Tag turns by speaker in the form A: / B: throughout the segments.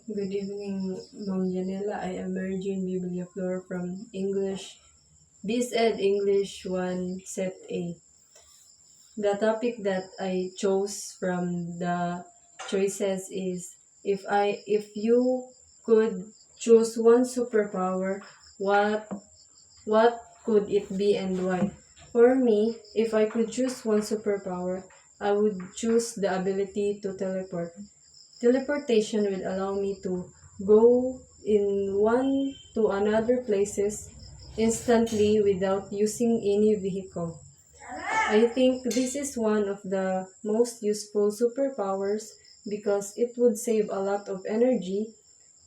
A: Good evening, Ma'am Janela. I am Mergin Bibliaflor from English, BSED English 1 Set A. The topic that I chose from the choices is if you could choose one superpower, what could it be and why? For me, if I could choose one superpower, I would choose the ability to teleport. Teleportation will allow me to go in one to another places instantly without using any vehicle. I think this is one of the most useful superpowers because it would save a lot of energy,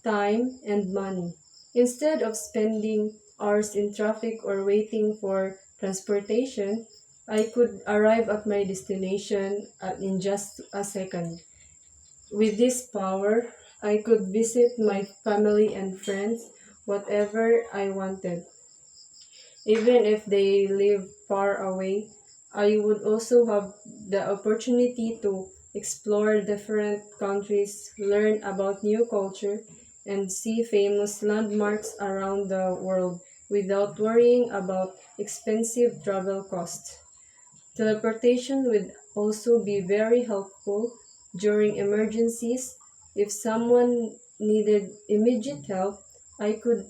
A: time, and money. Instead of spending hours in traffic or waiting for transportation, I could arrive at my destination in just a second. With this power, I could visit my family and friends whatever I wanted. Even if they live far away, I would also have the opportunity to explore different countries, learn about new culture, and see famous landmarks around the world without worrying about expensive travel costs. Teleportation would also be very helpful during emergencies. If someone needed immediate help, I could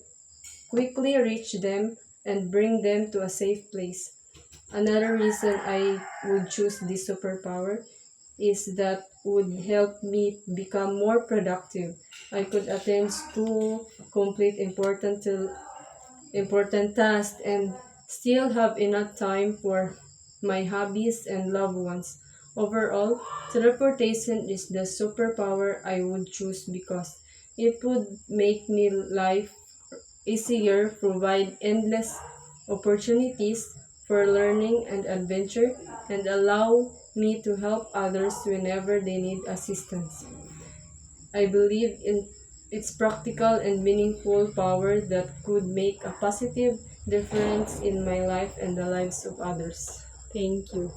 A: quickly reach them and bring them to a safe place. Another reason I would choose this superpower is that would help me become more productive. I could attend school, complete important tasks, and still have enough time for my hobbies and loved ones. Overall, teleportation is the superpower I would choose because it would make me life easier, provide endless opportunities for learning and adventure, and allow me to help others whenever they need assistance. I believe in its practical and meaningful power that could make a positive difference in my life and the lives of others. Thank you.